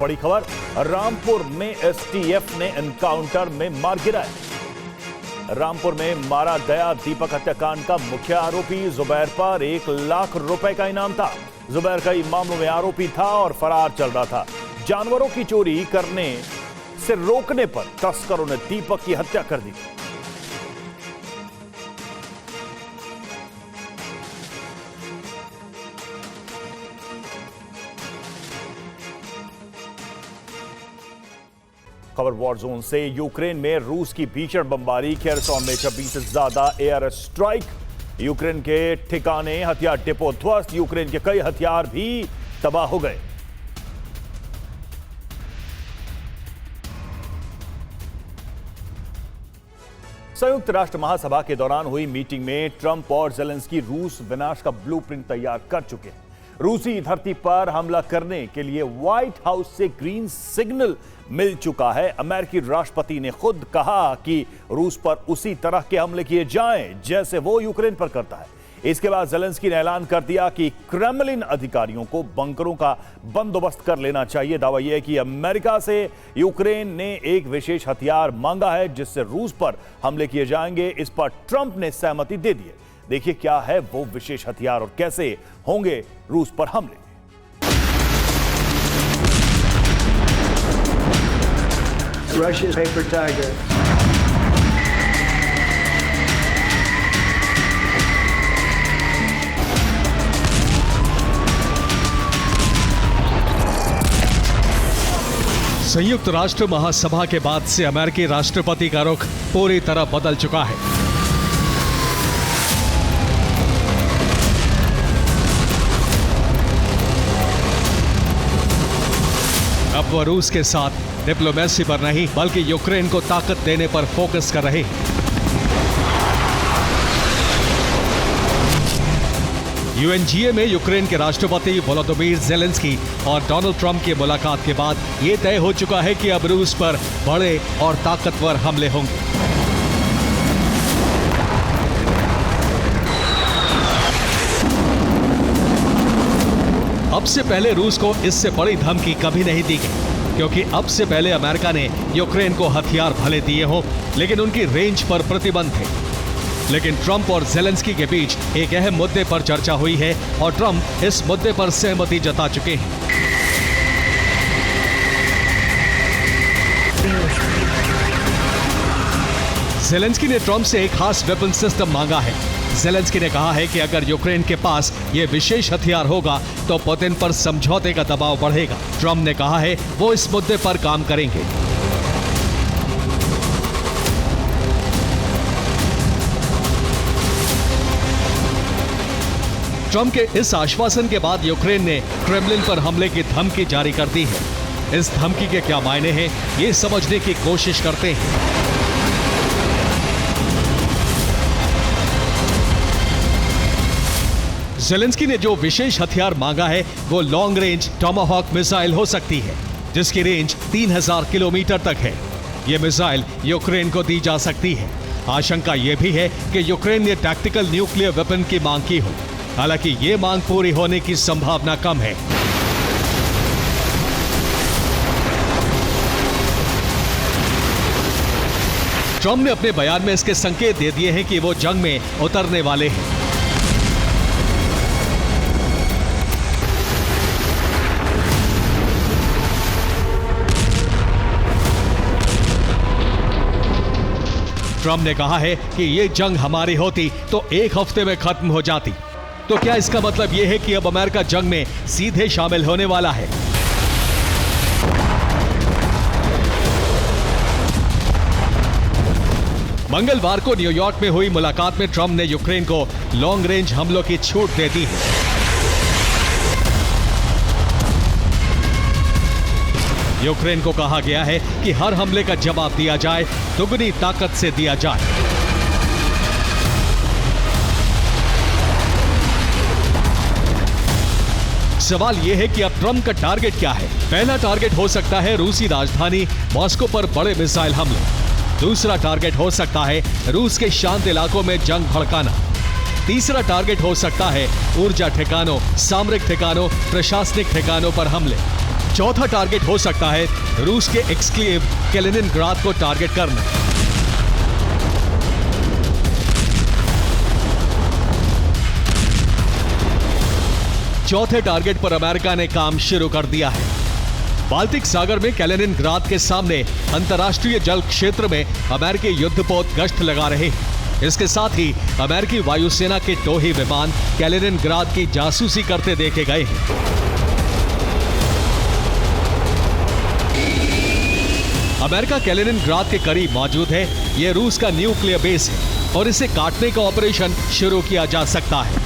बड़ी खबर, रामपुर में एसटीएफ ने एनकाउंटर में मार गिराया। रामपुर में मारा गया दीपक हत्याकांड का मुख्य आरोपी जुबैर पर 1 लाख रुपए का इनाम था। जुबैर कई मामलों में आरोपी था और फरार चल रहा था। जानवरों की चोरी करने से रोकने पर तस्करों ने दीपक की हत्या कर दी। खबर वॉर जोन से, यूक्रेन में रूस की भीषण बमबारी, खेरसॉन में 26 से ज्यादा एयर स्ट्राइक, यूक्रेन के ठिकाने हथियार डिपो ध्वस्त, यूक्रेन के कई हथियार भी तबाह हो गए। संयुक्त राष्ट्र महासभा के दौरान हुई मीटिंग में ट्रंप और ज़ेलेंस्की रूस विनाश का ब्लूप्रिंट तैयार कर चुके हैं। रूसी धरती पर हमला करने के लिए व्हाइट हाउस से ग्रीन सिग्नल मिल चुका है। अमेरिकी राष्ट्रपति ने खुद कहा कि रूस पर उसी तरह के हमले किए जाएं जैसे वो यूक्रेन पर करता है। इसके बाद ज़ेलेंस्की ने ऐलान कर दिया कि क्रेमलिन अधिकारियों को बंकरों का बंदोबस्त कर लेना चाहिए। दावा यह है कि अमेरिका से यूक्रेन ने एक विशेष हथियार मांगा है जिससे रूस पर हमले किए जाएंगे। इस पर ट्रंप ने सहमति दे दी है। देखिए क्या है वो विशेष हथियार और कैसे होंगे रूस पर हमले। Russia's paper tiger. संयुक्त राष्ट्र महासभा के बाद से अमेरिकी राष्ट्रपति का रुख पूरी तरह बदल चुका है। अब वह रूस के साथ डिप्लोमेसी पर नहीं बल्कि यूक्रेन को ताकत देने पर फोकस कर रहे हैं। यूएनजीए में यूक्रेन के राष्ट्रपति वोलोदिमीर ज़ेलेंस्की और डोनाल्ड ट्रंप की मुलाकात के बाद यह तय हो चुका है कि अब रूस पर बड़े और ताकतवर हमले होंगे। अब से पहले रूस को इससे बड़ी धमकी कभी नहीं दी गई, क्योंकि अब से पहले अमेरिका ने यूक्रेन को हथियार भले दिए हों, लेकिन उनकी रेंज पर प्रतिबंध थे। लेकिन ट्रंप और ज़ेलेंस्की के बीच एक अहम मुद्दे पर चर्चा हुई है और ट्रंप इस मुद्दे पर सहमति जता चुके हैं। ज़ेलेंस्की ने ट्रंप से एक खास वेपन सिस्टम मांगा है। ज़ेलेंस्की ने कहा है कि अगर यूक्रेन के पास यह विशेष हथियार होगा तो पुतिन पर समझौते का दबाव बढ़ेगा। ट्रंप ने कहा है वो इस मुद्दे पर काम करेंगे। ट्रंप के इस आश्वासन के बाद यूक्रेन ने क्रेमलिन पर हमले की धमकी जारी कर दी है। इस धमकी के क्या मायने हैं, ये समझने की कोशिश करते हैं। ज़ेलेंस्की ने जो विशेष हथियार मांगा है वो लॉन्ग रेंज टोमाहॉक मिसाइल हो सकती है, जिसकी रेंज 3000 किलोमीटर तक है। ये मिसाइल यूक्रेन को दी जा सकती है। आशंका यह भी है कि यूक्रेन ने टैक्टिकल न्यूक्लियर वेपन की मांग की हो, हालांकि ये मांग पूरी होने की संभावना कम है। ट्रंप ने अपने बयान में इसके संकेत दे दिए हैं कि वो जंग में उतरने वाले हैं। ट्रंप ने कहा है कि ये जंग हमारी होती तो 1 हफ्ते में खत्म हो जाती। तो क्या इसका मतलब यह है कि अब अमेरिका जंग में सीधे शामिल होने वाला है? मंगलवार को न्यूयॉर्क में हुई मुलाकात में ट्रंप ने यूक्रेन को लॉन्ग रेंज हमलों की छूट दे दी है। यूक्रेन को कहा गया है कि हर हमले का जवाब दिया जाए, दुगनी ताकत से दिया जाए। सवाल यह है कि अब ट्रंप का टारगेट क्या है। पहला टारगेट हो सकता है रूसी राजधानी मॉस्को पर बड़े मिसाइल हमले। दूसरा टारगेट हो सकता है रूस के शांत इलाकों में जंग भड़काना। तीसरा टारगेट हो सकता है ऊर्जा ठिकानों, सामरिक ठिकानों, प्रशासनिक ठिकानों पर हमले। चौथा टारगेट हो सकता है रूस के एक्सक्लेव कैलिनिनग्राद को टारगेट करना। चौथे टारगेट पर अमेरिका ने काम शुरू कर दिया है। बाल्टिक सागर में कैलिनिनग्राद के सामने अंतर्राष्ट्रीय जल क्षेत्र में अमेरिकी युद्धपोत गश्त लगा रहे हैं। इसके साथ ही अमेरिकी वायुसेना के टोही विमान कैलिनिनग्राद की जासूसी करते देखे गए हैं। अमेरिका कैलिनिनग्राद के करीब मौजूद है। यह रूस का न्यूक्लियर बेस है और इसे काटने का ऑपरेशन शुरू किया जा सकता है।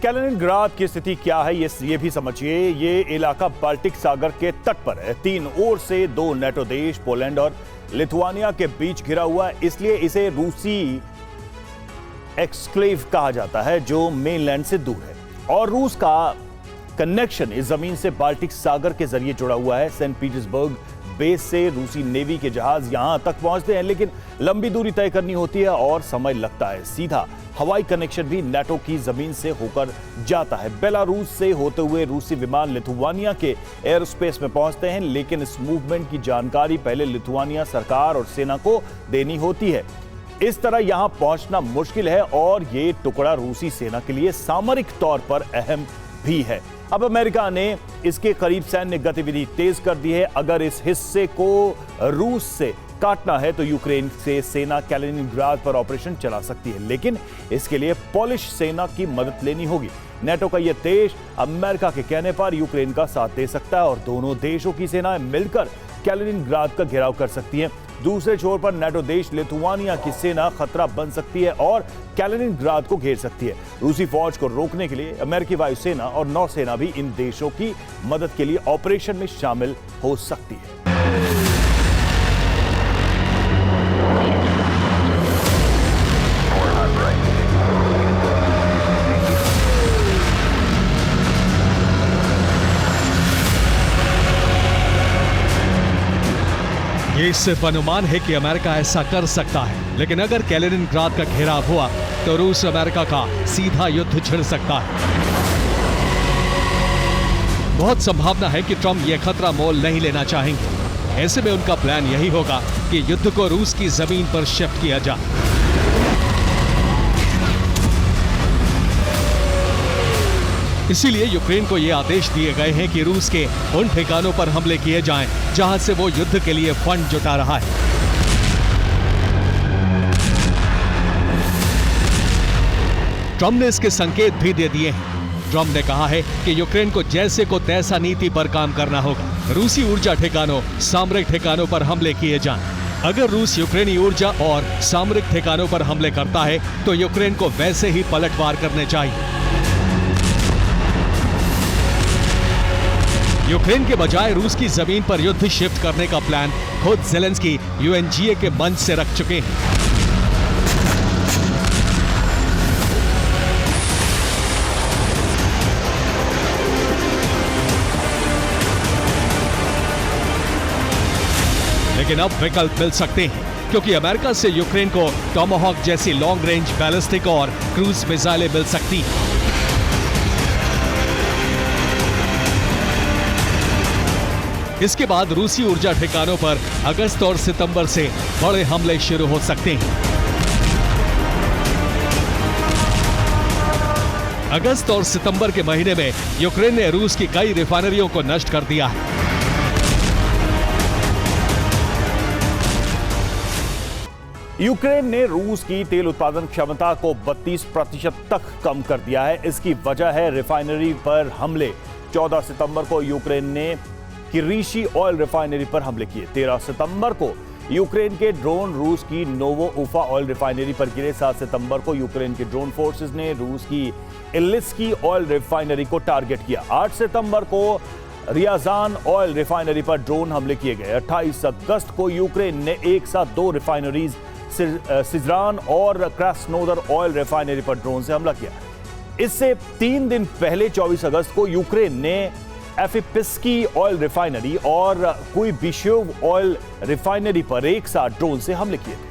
कैलिनिनग्राद की स्थिति क्या है ये भी समझिए। ये इलाका बाल्टिक सागर के तट पर है। तीन ओर से दो नेटो देश पोलैंड और लिथुआनिया के बीच घिरा हुआ है, इसलिए इसे रूसी एक्सक्लेव कहा जाता है जो मेनलैंड से दूर है। और रूस का कनेक्शन इस जमीन से बाल्टिक सागर के जरिए जुड़ा हुआ है। सेंट पीटर्सबर्ग बेस से रूसी नेवी के जहाज यहां तक पहुंचते हैं, लेकिन लंबी दूरी तय करनी होती है और समय लगता है। सीधा हवाई कनेक्शन भी नेटो की जमीन से होकर जाता है। बेलारूस से होते हुए रूसी विमान लिथुआनिया के एयर स्पेस में पहुंचते हैं, लेकिन इस मूवमेंट की जानकारी पहले लिथुआनिया सरकार और सेना को देनी होती है। इस तरह यहां पहुंचना मुश्किल है और ये टुकड़ा रूसी सेना के लिए सामरिक तौर पर अहम भी है। अब अमेरिका ने इसके करीब सैन्य गतिविधि तेज कर दी है। अगर इस हिस्से को रूस से काटना है तो यूक्रेन से सेना कैलिनिनग्राद पर ऑपरेशन चला सकती है, लेकिन इसके लिए पोलिश सेना की मदद लेनी होगी। नेटो का यह देश अमेरिका के कहने पर यूक्रेन का साथ दे सकता है और दोनों देशों की सेनाएं मिलकर कैलिनिनग्राद का घेराव कर सकती हैं। दूसरे छोर पर नेटो देश लिथुआनिया की सेना खतरा बन सकती है और कैलिनिनग्राद को घेर सकती है। रूसी फौज को रोकने के लिए अमेरिकी वायुसेना और नौसेना भी इन देशों की मदद के लिए ऑपरेशन में शामिल हो सकती है। ये सिर्फ अनुमान है कि अमेरिका ऐसा कर सकता है, लेकिन अगर कैलिनिनग्राद का घेराव हुआ तो रूस अमेरिका का सीधा युद्ध छिड़ सकता है। बहुत संभावना है कि ट्रंप यह खतरा मोल नहीं लेना चाहेंगे। ऐसे में उनका प्लान यही होगा कि युद्ध को रूस की जमीन पर शिफ्ट किया जाए। इसीलिए यूक्रेन को ये आदेश दिए गए हैं कि रूस के उन ठिकानों पर हमले किए जाएं जहां से वो युद्ध के लिए फंड जुटा रहा है। ट्रंप ने इसके संकेत भी दे दिए हैं। ट्रंप ने कहा है कि यूक्रेन को जैसे को तैसा नीति पर काम करना होगा। रूसी ऊर्जा ठिकानों, सामरिक ठिकानों पर हमले किए जाएं। अगर रूस यूक्रेनी ऊर्जा और सामरिक ठिकानों पर हमले करता है तो यूक्रेन को वैसे ही पलटवार करने चाहिए। यूक्रेन के बजाय रूस की जमीन पर युद्ध शिफ्ट करने का प्लान खुद ज़ेलेंस्की यूएनजीए के मंच से रख चुके हैं। लेकिन अब विकल्प मिल सकते हैं, क्योंकि अमेरिका से यूक्रेन को टॉमाहॉक जैसी लॉन्ग रेंज बैलिस्टिक और क्रूज मिसाइलें मिल सकती हैं। इसके बाद रूसी ऊर्जा ठिकानों पर अगस्त और सितंबर से बड़े हमले शुरू हो सकते हैं। अगस्त और सितंबर के महीने में यूक्रेन ने रूस की कई रिफाइनरियों को नष्ट कर दिया है। यूक्रेन ने रूस की तेल उत्पादन क्षमता को 32% तक कम कर दिया है। इसकी वजह है रिफाइनरी पर हमले। 14 सितंबर को यूक्रेन ने किरीशी ऑयल रिफाइनरी पर हमले किए। 13 सितंबर को यूक्रेन के ड्रोन रूस की नोवो उफा ऑयल रिफाइनरी पर गिरे। 7 सितंबर को यूक्रेन के ड्रोन फोर्सेस ने रूस की इलिस्की ऑयल रिफाइनरी को टारगेट किया। 8 सितंबर को रियाजान ऑयल रिफाइनरी पर ड्रोन हमले किए गए। 28 अगस्त को यूक्रेन ने एक साथ 2 रिफाइनरीज सिजरान और क्रास्नोदर ऑयल रिफाइनरी पर ड्रोन से हमला किया। इससे 3 दिन पहले 24 अगस्त को यूक्रेन ने एफिपिस्की ऑयल रिफाइनरी और कुइबिशेव ऑयल रिफाइनरी पर एक साथ ड्रोन से हमले किए थे।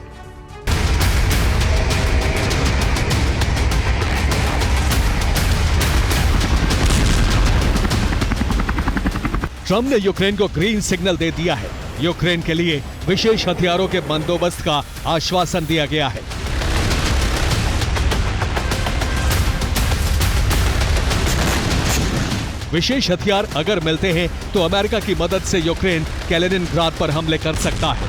ट्रम्प ने यूक्रेन को ग्रीन सिग्नल दे दिया है। यूक्रेन के लिए विशेष हथियारों के बंदोबस्त का आश्वासन दिया गया है। विशेष हथियार अगर मिलते हैं तो अमेरिका की मदद से यूक्रेन कैलिनिनग्राद पर हमले कर सकता है।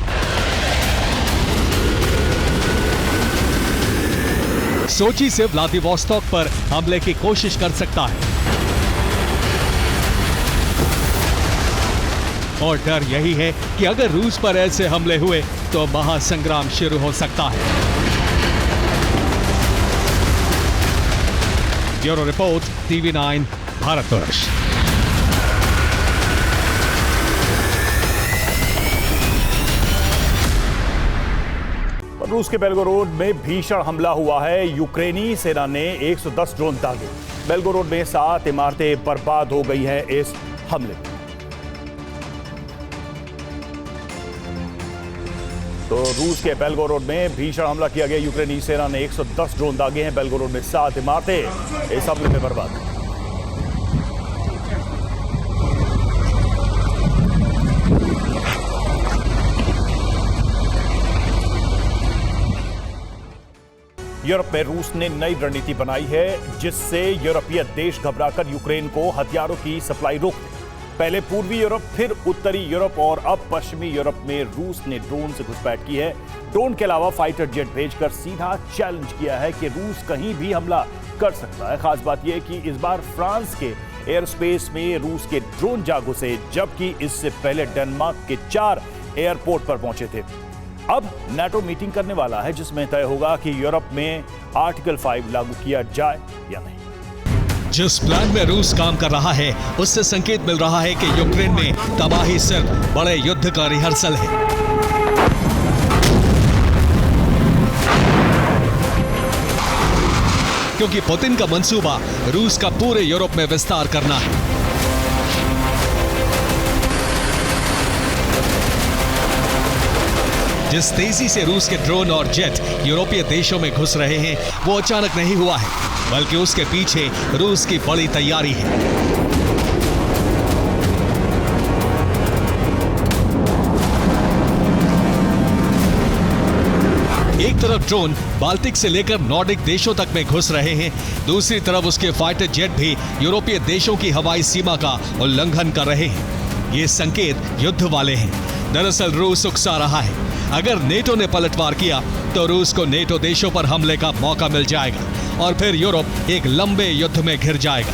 सोची से व्लादिवोस्टॉक पर हमले की कोशिश कर सकता है। और डर यही है कि अगर रूस पर ऐसे हमले हुए तो महासंग्राम शुरू हो सकता है। Bureau report, TV9 Bharatvarsh. रूस के बेल्गोरोड में भीषण हमला हुआ है। यूक्रेनी सेना ने 110 ड्रोन दागे। बेल्गोरोड में 7 इमारतें बर्बाद हो गई हैं इस हमले में। तो रूस के बेल्गोरोड में भीषण हमला किया गया। यूक्रेनी सेना ने 110 ड्रोन दागे हैं। बेल्गोरोड में 7 इमारतें इस हमले में बर्बाद। यूरोप में रूस ने नई रणनीति बनाई है जिससे यूरोपीय देश घबराकर यूक्रेन को हथियारों की सप्लाई रोक दे। पहले पूर्वी यूरोप, फिर उत्तरी यूरोप और अब पश्चिमी यूरोप में रूस ने ड्रोन से घुसपैठ की है। ड्रोन के अलावा फाइटर जेट भेजकर सीधा चैलेंज किया है कि रूस कहीं भी हमला कर सकता है। खास बात यह कि इस बार फ्रांस के एयर स्पेस में रूस के ड्रोन जा घुसे, जबकि इससे पहले डेनमार्क के 4 एयरपोर्ट पर पहुंचे थे। अब नाटो मीटिंग करने वाला है जिसमें तय होगा कि यूरोप में आर्टिकल 5 लागू किया जाए या नहीं। जिस प्लान में रूस काम कर रहा है उससे संकेत मिल रहा है कि यूक्रेन में तबाही सिर्फ बड़े युद्ध का रिहर्सल है। क्योंकि पुतिन का मंसूबा रूस का पूरे यूरोप में विस्तार करना है। जिस तेजी से रूस के ड्रोन और जेट यूरोपीय देशों में घुस रहे हैं वो अचानक नहीं हुआ है, बल्कि उसके पीछे रूस की बड़ी तैयारी है। एक तरफ ड्रोन बाल्टिक से लेकर नॉर्डिक देशों तक में घुस रहे हैं, दूसरी तरफ उसके फाइटर जेट भी यूरोपीय देशों की हवाई सीमा का उल्लंघन कर रहे हैं। ये संकेत युद्ध वाले हैं। दरअसल रूस उकसा रहा है। अगर नेटो ने पलटवार किया तो रूस को नेटो देशों पर हमले का मौका मिल जाएगा और फिर यूरोप एक लंबे युद्ध में घिर जाएगा।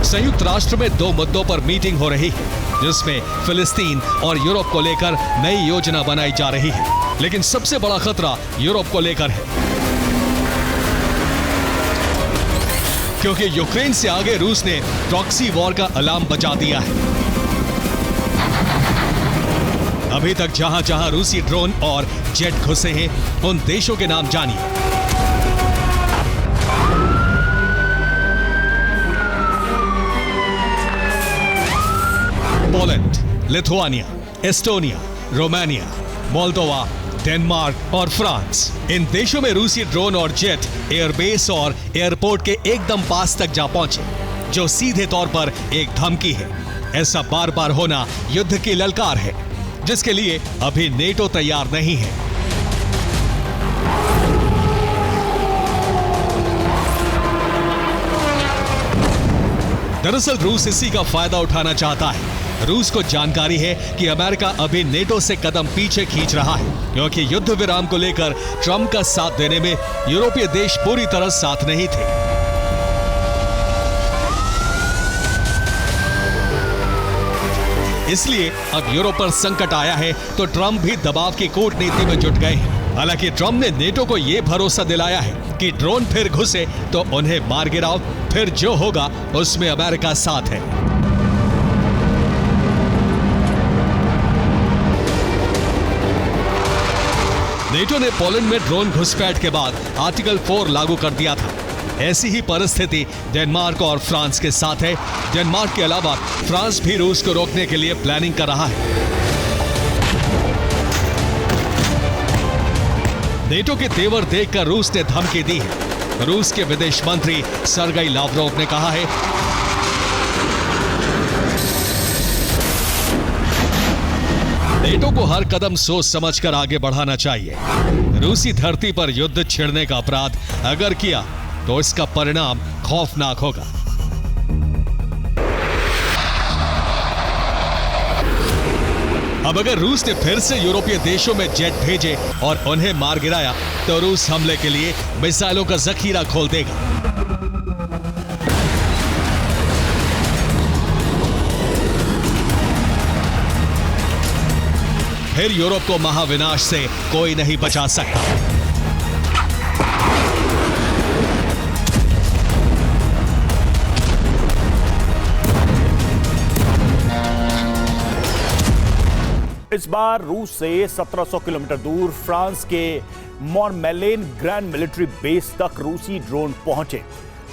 संयुक्त राष्ट्र में 2 मुद्दों पर मीटिंग हो रही है, जिसमें फिलिस्तीन और यूरोप को लेकर नई योजना बनाई जा रही है। लेकिन सबसे बड़ा खतरा यूरोप को लेकर है, क्योंकि यूक्रेन से आगे रूस ने प्रॉक्सी वॉर का अलार्म बजा दिया है। अभी तक जहां जहां रूसी ड्रोन और जेट घुसे हैं उन देशों के नाम जानिए। Poland, Lithuania, Estonia, Romania, Moldova, Denmark और फ्रांस। इन देशों में रूसी ड्रोन और जेट एयरबेस और एयरपोर्ट के एकदम पास तक जा पहुंचे, जो सीधे तौर पर एक धमकी है। ऐसा बार बार होना युद्ध की ललकार है, जिसके लिए अभी नेटो तैयार नहीं है। दरअसल रूस इसी का फायदा उठाना चाहता है। रूस को जानकारी है कि अमेरिका अभी नेटो से कदम पीछे खींच रहा है, क्योंकि युद्ध विराम को लेकर ट्रंप का साथ देने में यूरोपीय देश पूरी तरह साथ नहीं थे। इसलिए अब यूरोप पर संकट आया है तो ट्रंप भी दबाव की कूटनीति में जुट गए हैं। हालांकि ट्रंप ने नेटो को यह भरोसा दिलाया है कि ड्रोन फिर घुसे तो उन्हें मार गिराओ, फिर जो होगा उसमें अमेरिका साथ है। नेटो ने पोलैंड में ड्रोन घुसपैठ के बाद आर्टिकल 4 लागू कर दिया था। ऐसी ही परिस्थिति डेनमार्क और फ्रांस के साथ है। डेनमार्क के अलावा फ्रांस भी रूस को रोकने के लिए प्लानिंग कर रहा है। नेटो के तेवर देखकर रूस ने धमकी दी है। रूस के विदेश मंत्री सर्गेई लावरोव ने कहा है नेटो को हर कदम सोच समझकर आगे बढ़ाना चाहिए। रूसी धरती पर युद्ध छिड़ने का अपराध अगर किया तो इसका परिणाम खौफनाक होगा। अब अगर रूस ने फिर से यूरोपीय देशों में जेट भेजे और उन्हें मार गिराया तो रूस हमले के लिए मिसाइलों का जखीरा खोल देगा। फिर यूरोप को महाविनाश से कोई नहीं बचा सकता। इस बार रूस से 1700 किलोमीटर दूर फ्रांस के मॉनमेलेन ग्रैंड मिलिट्री बेस तक रूसी ड्रोन पहुंचे।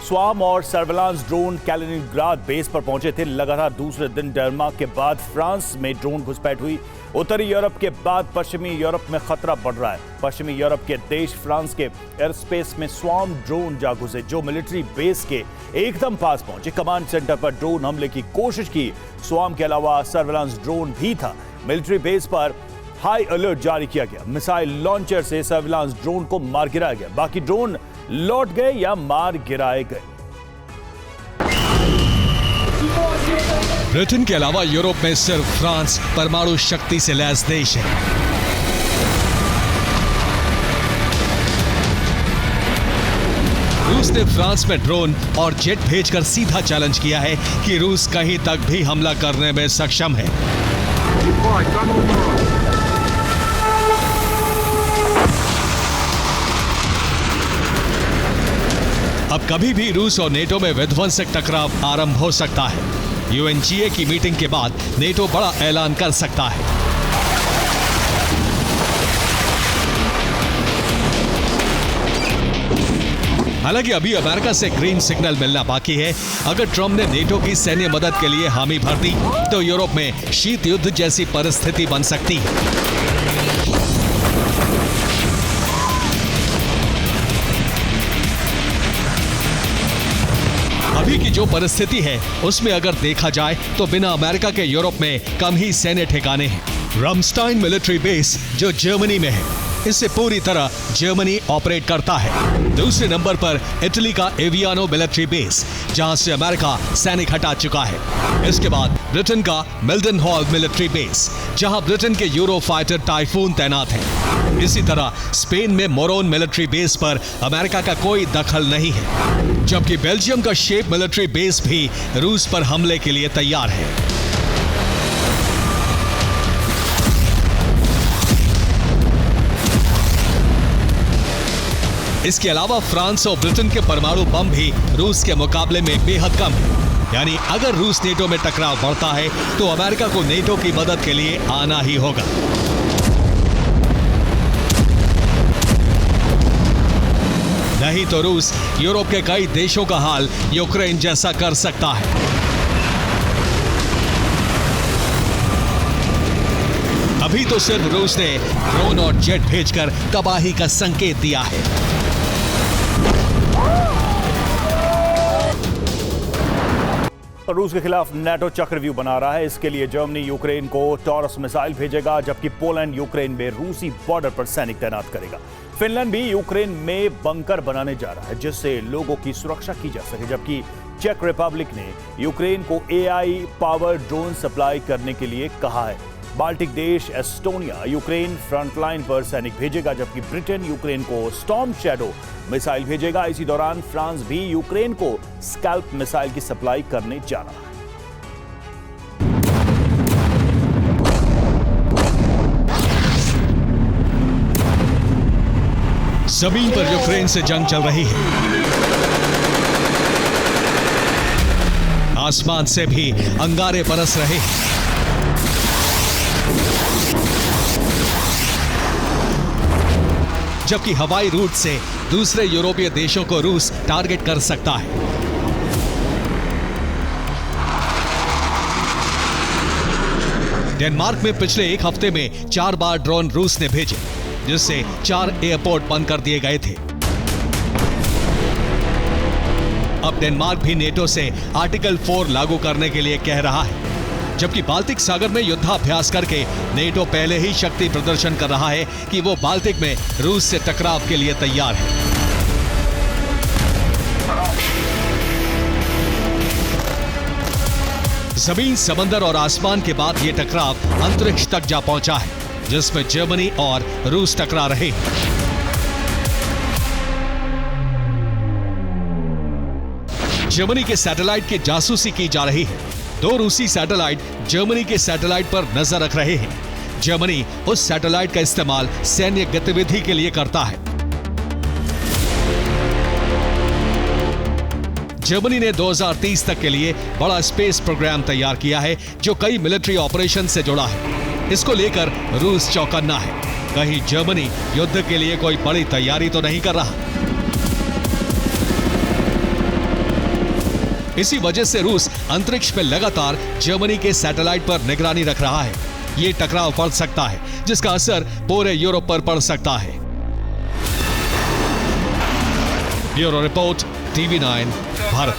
स्वाम और सर्विलांस ड्रोन कैलिनिंग्राड बेस पर पहुंचे थे। लगातार दूसरे दिन डेनमार्क के बाद फ्रांस में ड्रोन घुसपैठ हुई। उत्तरी यूरोप के बाद पश्चिमी यूरोप में खतरा बढ़ रहा है। पश्चिमी यूरोप के देश फ्रांस के एयर स्पेस में स्वाम ड्रोन जा घुसे जो मिलिट्री बेस के एकदम पास पहुंचे। कमांड सेंटर पर ड्रोन हमले की कोशिश की। स्वाम के अलावा सर्विलांस ड्रोन भी था। मिलिट्री बेस पर हाई अलर्ट जारी किया गया। मिसाइल लॉन्चर से सर्विलांस ड्रोन को मार गिराया गया। बाकी ड्रोन लौट गए या मार गिराए गए। ब्रिटेन के अलावा यूरोप में सिर्फ फ्रांस परमाणु शक्ति से लैस देश है। रूस ने फ्रांस में ड्रोन और जेट भेजकर सीधा चैलेंज किया है कि रूस कहीं तक भी हमला करने में सक्षम है। अब कभी भी रूस और नेटो में विध्वंसक टकराव आरंभ हो सकता है। यूएनजीए की मीटिंग के बाद नेटो बड़ा ऐलान कर सकता है। हालांकि अभी अमेरिका से ग्रीन सिग्नल मिलना बाकी है। अगर ट्रंप ने नेटो की सैन्य मदद के लिए हामी भर दी तो यूरोप में शीत युद्ध जैसी परिस्थिति बन सकती है। अभी की जो परिस्थिति है उसमें अगर देखा जाए तो बिना अमेरिका के यूरोप में कम ही सैन्य ठिकाने हैं। रमस्टाइन मिलिट्री बेस जो जर्मनी में है, इससे पूरी तरह जर्मनी ऑपरेट करता है। दूसरे नंबर पर इटली का एवियानो मिलिट्री बेस जहां से अमेरिका सैनिक हटा चुका है। इसके बाद ब्रिटेन का मिल्टन-हॉल मिलिट्री बेस जहां ब्रिटेन के यूरो फाइटर टाइफून तैनात है। इसी तरह स्पेन में मोरोन मिलिट्री बेस पर अमेरिका का कोई दखल नहीं है, जबकि बेल्जियम का शेप मिलिट्री बेस भी रूस पर हमले के लिए तैयार है। इसके अलावा फ्रांस और ब्रिटेन के परमाणु बम भी रूस के मुकाबले में बेहद कम है। यानी अगर रूस नेटो में टकराव बढ़ता है तो अमेरिका को नेटो की मदद के लिए आना ही होगा। नहीं तो रूस यूरोप के कई देशों का हाल यूक्रेन जैसा कर सकता है। अभी तो सिर्फ रूस ने ड्रोन और जेट भेजकर तबाही का संकेत दिया है। रूस के खिलाफ नाटो चक्रव्यूह बना रहा है। इसके लिए जर्मनी यूक्रेन को टॉरस मिसाइल भेजेगा, जबकि पोलैंड यूक्रेन में रूसी बॉर्डर पर सैनिक तैनात करेगा। फिनलैंड भी यूक्रेन में बंकर बनाने जा रहा है जिससे लोगों की सुरक्षा की जा सके, जबकि चेक रिपब्लिक ने यूक्रेन को AI पावर ड्रोन सप्लाई करने के लिए कहा है। बाल्टिक देश एस्टोनिया यूक्रेन फ्रंटलाइन पर सैनिक भेजेगा, जबकि ब्रिटेन यूक्रेन को स्टॉर्म शैडो मिसाइल भेजेगा। इसी दौरान फ्रांस भी यूक्रेन को स्कैल्प मिसाइल की सप्लाई करने जा रहा है। जमीन पर यूक्रेन से जंग चल रही है। आसमान से भी अंगारे बरस रहे हैं। जबकि हवाई रूट से दूसरे यूरोपीय देशों को रूस टारगेट कर सकता है। डेनमार्क में पिछले एक हफ्ते में 4 बार ड्रोन रूस ने भेजे, जिससे 4 एयरपोर्ट बंद कर दिए गए थे। अब डेनमार्क भी नेटो से आर्टिकल 4 लागू करने के लिए कह रहा है, जबकि बाल्टिक सागर में युद्धाभ्यास करके नेटो पहले ही शक्ति प्रदर्शन कर रहा है कि वो बाल्टिक में रूस से टकराव के लिए तैयार है। जमीन, समंदर और आसमान के बाद ये टकराव अंतरिक्ष तक जा पहुंचा है, जिसमें जर्मनी और रूस टकरा रहे हैं। जर्मनी के सैटेलाइट की जासूसी की जा रही है। 2 रूसी सैटेलाइट जर्मनी के सैटेलाइट पर नजर रख रहे हैं। जर्मनी उस सैटेलाइट का इस्तेमाल सैन्य गतिविधि के लिए करता है। जर्मनी ने 2030 तक के लिए बड़ा स्पेस प्रोग्राम तैयार किया है, जो कई मिलिट्री ऑपरेशन से जुड़ा है। इसको लेकर रूस चौकन्ना है, कहीं जर्मनी युद्ध के लिए कोई बड़ी तैयारी तो नहीं कर रहा। इसी वजह से रूस अंतरिक्ष में लगातार जर्मनी के सैटेलाइट पर निगरानी रख रहा है। ये टकराव बढ़ सकता है, जिसका असर पूरे यूरोप पर पड़ सकता है। Bureau report, TV9 Bharat.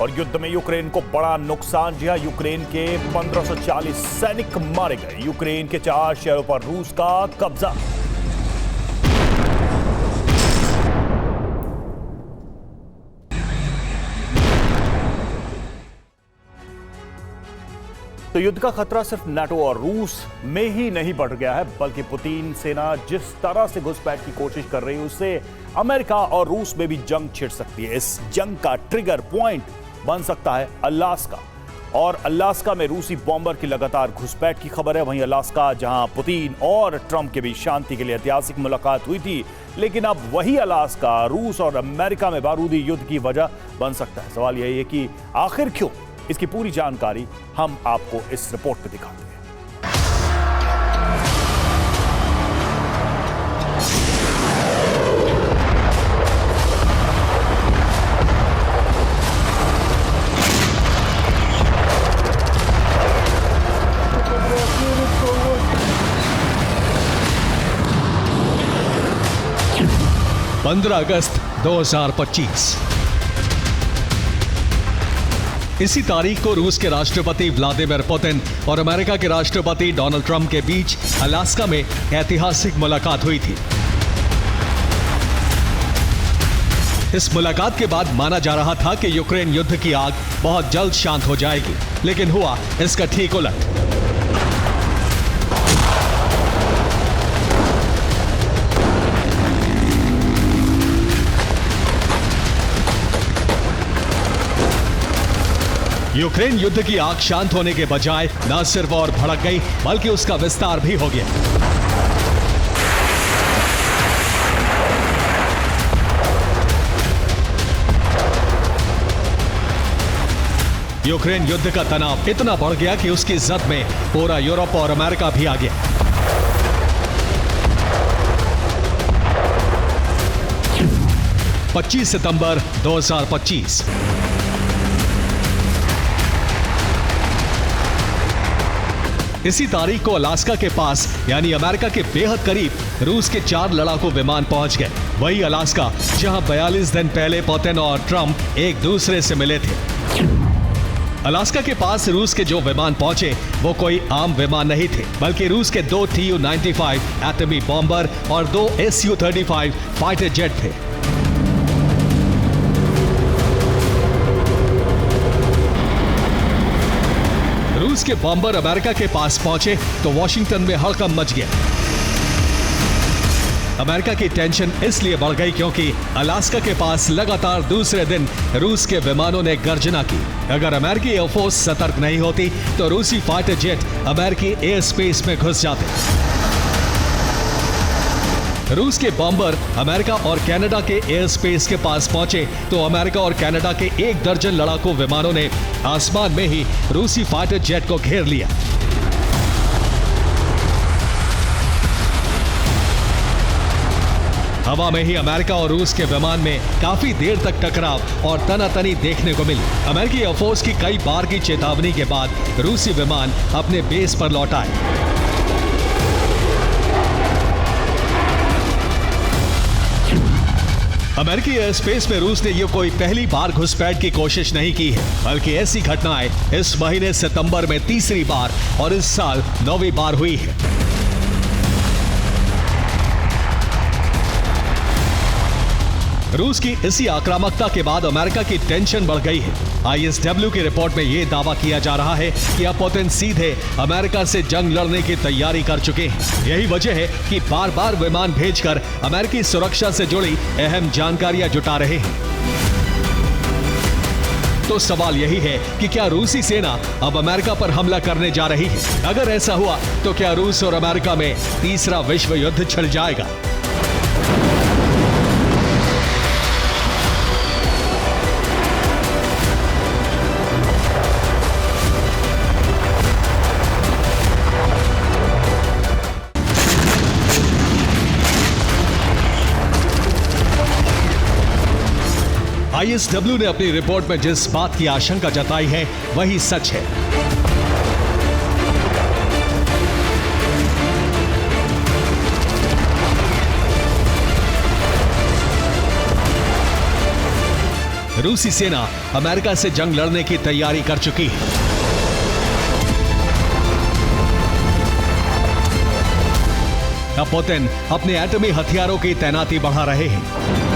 और युद्ध में यूक्रेन को बड़ा नुकसान। जी हां, यूक्रेन के 1540 सैनिक मारे गए। यूक्रेन के 4 शहरों पर रूस का कब्जा। तो युद्ध का खतरा सिर्फ नाटो और रूस में ही नहीं बढ़ गया है, बल्कि पुतिन सेना जिस तरह से घुसपैठ की कोशिश कर रही है, उससे अमेरिका और रूस में भी जंग छिड़ सकती है। इस जंग का ट्रिगर पॉइंट बन सकता है अलास्का, और अलास्का में रूसी बॉम्बर की लगातार घुसपैठ की खबर है। वहीं अलास्का, जहां पुतिन और ट्रंप के बीच शांति के लिए ऐतिहासिक मुलाकात हुई थी, लेकिन अब वही अलास्का रूस और अमेरिका में बारूदी युद्ध की वजह बन सकता है। सवाल यही है कि आखिर क्यों? इसकी पूरी जानकारी हम आपको इस रिपोर्ट में दिखाते हैं। पंद्रह अगस्त 2025। इसी तारीख को रूस के राष्ट्रपति व्लादिमीर पुतिन और अमेरिका के राष्ट्रपति डोनाल्ड ट्रंप के बीच अलास्का में ऐतिहासिक मुलाकात हुई थी। इस मुलाकात के बाद माना जा रहा था कि यूक्रेन युद्ध की आग बहुत जल्द शांत हो जाएगी, लेकिन हुआ इसका ठीक उलट। यूक्रेन युद्ध की आग शांत होने के बजाय न सिर्फ और भड़क गई, बल्कि उसका विस्तार भी हो गया। यूक्रेन युद्ध का तनाव इतना बढ़ गया कि उसकी जद में पूरा यूरोप और अमेरिका भी आ गया। पच्चीस सितंबर 2025। इसी तारीख को अलास्का के पास यानी अमेरिका के बेहद करीब रूस के 4 लड़ाकू विमान पहुंच गए। वही अलास्का जहां 42 दिन पहले पुतिन और ट्रंप एक दूसरे से मिले थे। अलास्का के पास रूस के जो विमान पहुंचे वो कोई आम विमान नहीं थे, बल्कि रूस के 2 Tu-95 एटमी बॉम्बर और 2 Su-35 फाइटर जेट थे। रूस के बॉम्बर अमेरिका के पास पहुंचे तो वॉशिंगटन में हड़कंप मच गया। अमेरिका की टेंशन इसलिए बढ़ गई क्योंकि अलास्का के पास लगातार दूसरे दिन रूस के विमानों ने गर्जना की। अगर अमेरिकी एयरफोर्स सतर्क नहीं होती तो रूसी फाइटर जेट अमेरिकी एयर स्पेस में घुस जाते। रूस के बॉम्बर अमेरिका और कनाडा के एयर स्पेस के पास पहुंचे तो अमेरिका और कनाडा के 1 दर्जन लड़ाकू विमानों ने आसमान में ही रूसी फाइटर जेट को घेर लिया। हवा में ही अमेरिका और रूस के विमान में काफी देर तक टकराव और तनातनी देखने को मिली। अमेरिकी एयरफोर्स की कई बार की चेतावनी के बाद रूसी विमान अपने बेस पर लौट आए। अमेरिकी एयर स्पेस में रूस ने ये कोई पहली बार घुसपैठ की कोशिश नहीं की है, बल्कि ऐसी घटनाएं इस महीने सितंबर में तीसरी बार और इस साल 9वीं बार हुई है। रूस की इसी आक्रामकता के बाद अमेरिका की टेंशन बढ़ गई है। ISW की रिपोर्ट में यह दावा किया जा रहा है कि अब पुतिन सीधे अमेरिका से जंग लड़ने की तैयारी कर चुके हैं। यही वजह है कि बार बार विमान भेजकर अमेरिकी सुरक्षा से जुड़ी अहम जानकारियां जुटा रहे हैं। तो सवाल यही है कि क्या रूसी सेना अब अमेरिका पर हमला करने जा रही है? अगर ऐसा हुआ तो क्या रूस और अमेरिका में तीसरा विश्व युद्ध छिड़ जाएगा? ISW ने अपनी रिपोर्ट में जिस बात की आशंका जताई है वही सच है। रूसी सेना अमेरिका से जंग लड़ने की तैयारी कर चुकी है। अब पुतिन अपने एटमी हथियारों की तैनाती बढ़ा रहे हैं।